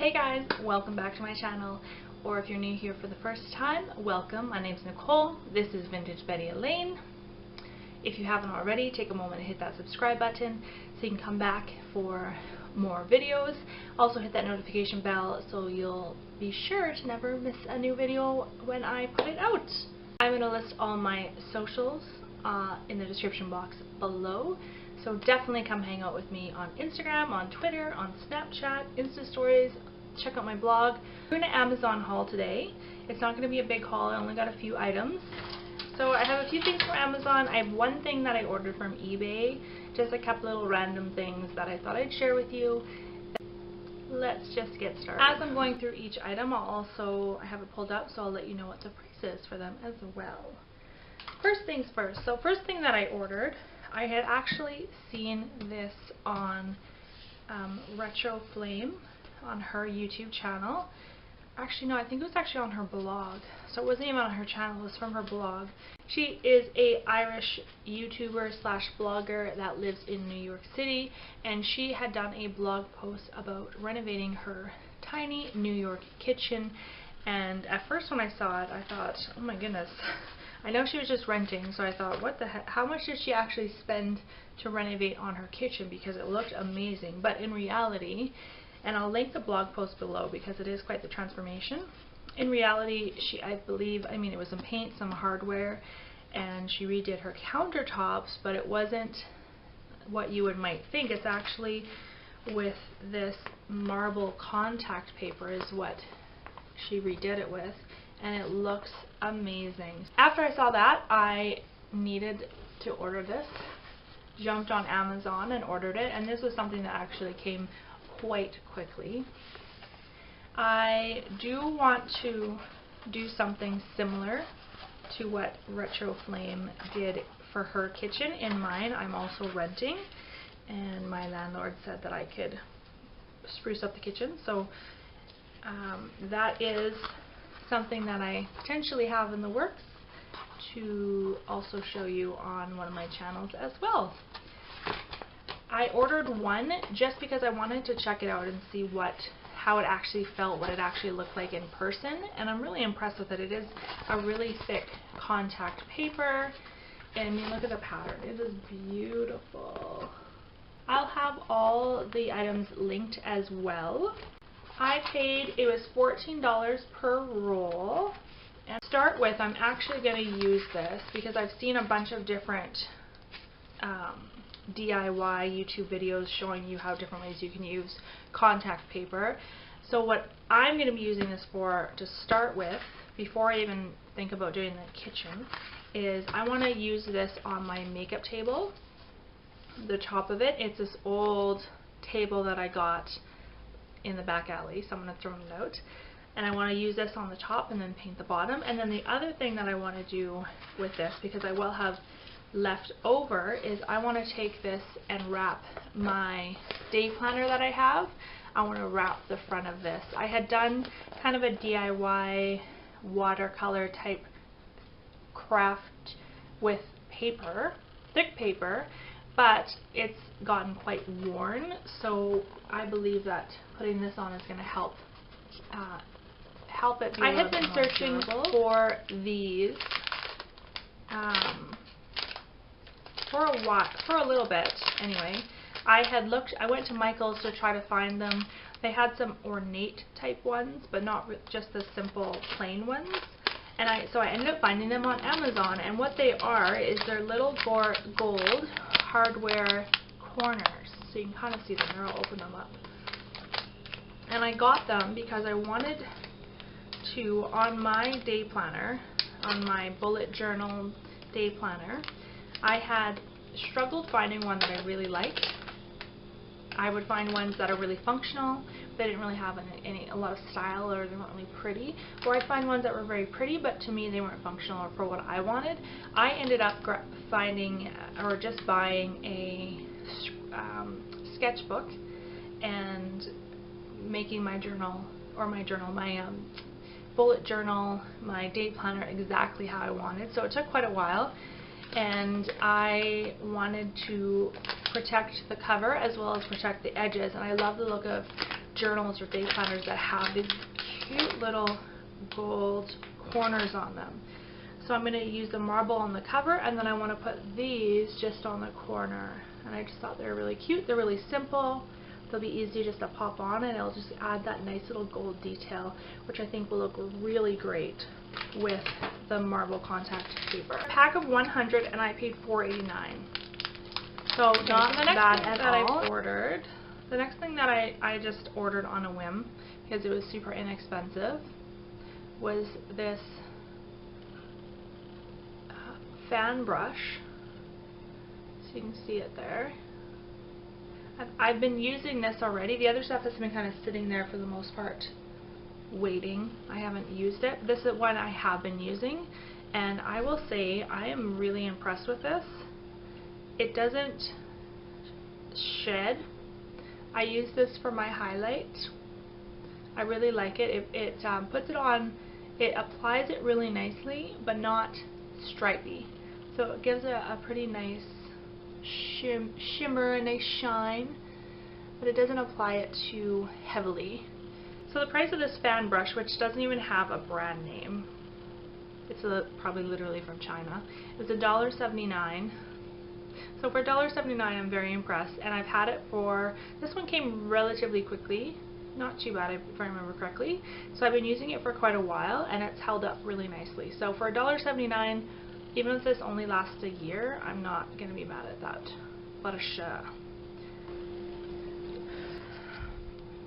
Hey guys, welcome back to my channel, or if you're new here for the first time, welcome. My name's Nicole. This is vintagebettyelaine. If you haven't already, take a moment to hit that subscribe button so you can come back for more videos. Also hit that notification bell so you'll be sure to never miss a new video when I put it out. I'm going to list all my socials in the description box below. So definitely come hang out with me on Instagram, on Twitter, on Snapchat, Insta Stories. Check out my blog. We're doing an Amazon haul today. It's not going to be a big haul. I only got a few items. So I have a few things from Amazon. I have one thing that I ordered from eBay. Just a couple little random things that I thought I'd share with you. Let's just get started. As I'm going through each item, I have it pulled up, so I'll let you know what the price is for them as well. First things first. So first thing that I ordered, I had actually seen this on Retro Flame on her YouTube channel. Actually, no, I think it was actually on her blog. So it wasn't even on her channel, it was from her blog. She is a Irish YouTuber slash blogger that lives in New York City, and she had done a blog post about renovating her tiny New York kitchen. And at first when I saw it, I thought, oh my goodness, I know she was just renting, so I thought, what the heck, how much did she actually spend to renovate on her kitchen, because it looked amazing. But in reality, and I'll link the blog post below because it is quite the transformation. In reality, I believe, it was some paint, some hardware, and she redid her countertops, but it wasn't what you might think. It's actually with this marble contact paper is what she redid it with, and it looks amazing. After I saw that, I needed to order this. Jumped on Amazon and ordered it, and this was something that actually came quite quickly. I do want to do something similar to what Retro Flame did for her kitchen. In mine, I'm also renting, and my landlord said that I could spruce up the kitchen, so that is something that I potentially have in the works to also show you on one of my channels as well. I ordered one just because I wanted to check it out and see how it actually felt, what it actually looked like in person, and I'm really impressed with it. It is a really thick contact paper, and look at the pattern. It is beautiful. I'll have all the items linked as well. I paid, it was $14 per roll. And to start with, I'm actually going to use this because I've seen a bunch of different DIY YouTube videos showing you how different ways you can use contact paper. So what I'm going to be using this for to start with, before I even think about doing the kitchen, is I want to use this on my makeup table. The top of it, it's this old table that I got in the back alley, so I'm going to throw it out. And I want to use this on the top and then paint the bottom. And then the other thing that I want to do with this, because I will have left over, is I want to take this and wrap my day planner that I have. I want to wrap the front of this. I had done kind of a DIY watercolor type craft with paper, thick paper, but it's gotten quite worn, so I believe that putting this on is going to help it be. I had been searching for these for a little bit anyway. I went to Michael's to try to find them. They had some ornate type ones, but not just the simple plain ones. And so I ended up finding them on Amazon, and what they are is they're little gold hardware corners. So you can kind of see them there. I'll open them up. And I got them because I wanted to, on my day planner, on my bullet journal day planner, I had struggled finding one that I really liked. I would find ones that are really functional, they didn't really have a lot of style, or they weren't really pretty, or I'd find ones that were very pretty, but to me they weren't functional or for what I wanted. I ended up finding, or just buying a sketchbook and making my journal, or my bullet journal, my day planner exactly how I wanted. So it took quite a while, and I wanted to protect the cover as well as protect the edges, and I love the look of journals or day planners that have these cute little gold corners on them. So I'm going to use the marble on the cover, and then I want to put these just on the corner. And I just thought they were really cute. They're really simple. They'll be easy just to pop on, and it'll just add that nice little gold detail, which I think will look really great with the marble contact paper. A pack of 100, and I paid $4.89. So not bad at all. I ordered. The next thing that I just ordered on a whim, because it was super inexpensive, was this fan brush. So you can see it there. I've been using this already. The other stuff has been kind of sitting there for the most part, waiting. I haven't used it. This is one I have been using, and I will say I am really impressed with this. It doesn't shed. I use this for my highlight. I really like it. It puts it on, it applies it really nicely, but not stripy. So it gives a pretty nice shimmer, a nice shine, but it doesn't apply it too heavily. So the price of this fan brush, which doesn't even have a brand name, it's probably literally from China, is $1.79. So for $1.79 I'm very impressed, and I've had it for, this one came relatively quickly, not too bad if I remember correctly. So I've been using it for quite a while, and it's held up really nicely. So for $1.79, even if this only lasts a year, I'm not going to be mad at that. What a sure.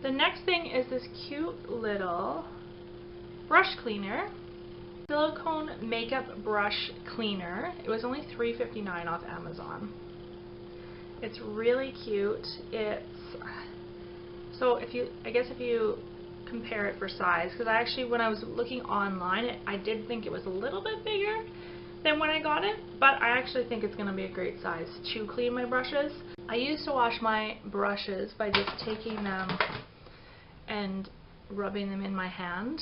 The next thing is this cute little brush cleaner. Silicone makeup brush cleaner. It was only $3.59 off Amazon. It's really cute. So if you compare it for size, because I actually, when I was looking online, I did think it was a little bit bigger than when I got it, but I actually think it's going to be a great size to clean my brushes. I used to wash my brushes by just taking them and rubbing them in my hand,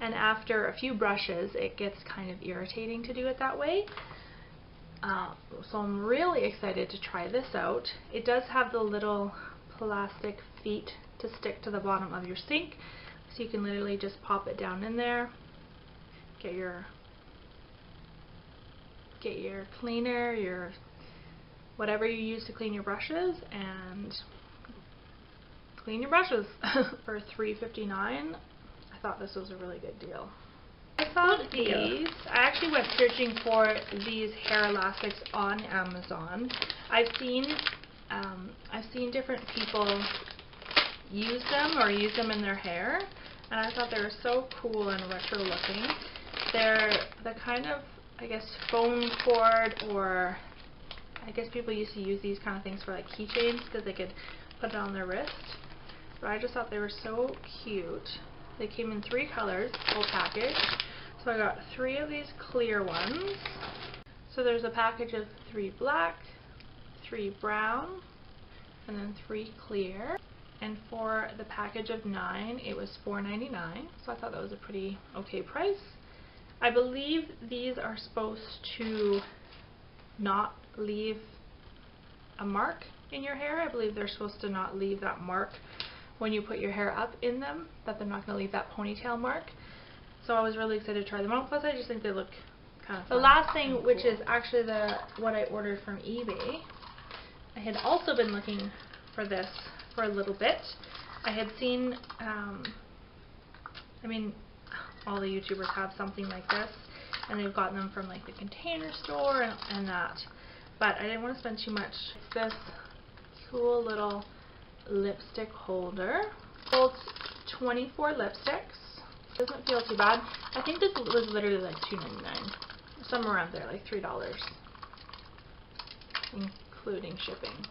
and after a few brushes it gets kind of irritating to do it that way. So I'm really excited to try this out. It does have the little plastic feet to stick to the bottom of your sink, so you can literally just pop it down in there, get your cleaner, your whatever you use to clean your brushes, and clean your brushes. For $3.59, I thought this was a really good deal. I saw these. I actually went searching for these hair elastics on Amazon. I've seen different people use them in their hair, and I thought they were so cool and retro looking. They're the kind of, I guess, phone cord, or I guess people used to use these kind of things for like keychains because they could put it on their wrist. But I just thought they were so cute. They came in 3 colors, full package. So I got 3 of these clear ones. So there's a package of 3 black, 3 brown, and then 3 clear. And for the package of 9, it was $4.99. So I thought that was a pretty okay price. I believe these are supposed to not leave a mark in your hair. I believe they're supposed to not leave that mark when you put your hair up in them, that they're not going to leave that ponytail mark. So I was really excited to try them out. Plus I just think they look kind of fun. The last thing, which is actually what I ordered from eBay, I had also been looking for this for a little bit. I had seen, I mean, all the YouTubers have something like this, and they've gotten them from like the Container Store and that, but I didn't want to spend too much. It's this cool little lipstick holder. Holds 24 lipsticks. Doesn't feel too bad. I think this was literally like $2.99, somewhere around there, like $3, including shipping.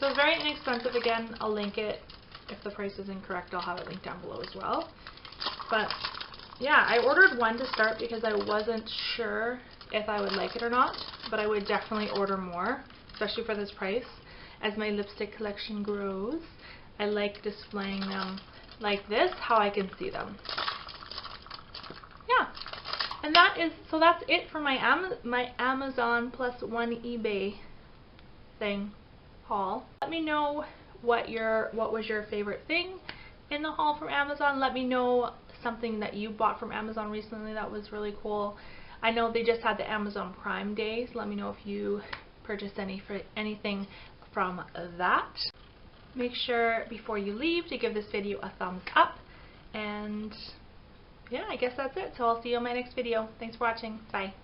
So it's very inexpensive. Again, I'll link it. If the price is incorrect, I'll have it linked down below as well. But yeah, I ordered one to start because I wasn't sure if I would like it or not, but I would definitely order more, especially for this price. As my lipstick collection grows, I like displaying them like this, how I can see them. Yeah, and that's it for my Amazon plus 1 eBay thing haul. Let me know what was your favorite thing in the haul from Amazon. Let me know something that you bought from Amazon recently that was really cool. I know they just had the Amazon Prime days. Let me know if you purchased anything from that. Make sure before you leave to give this video a thumbs up, and yeah, I guess that's it. So I'll see you in my next video. Thanks for watching. Bye.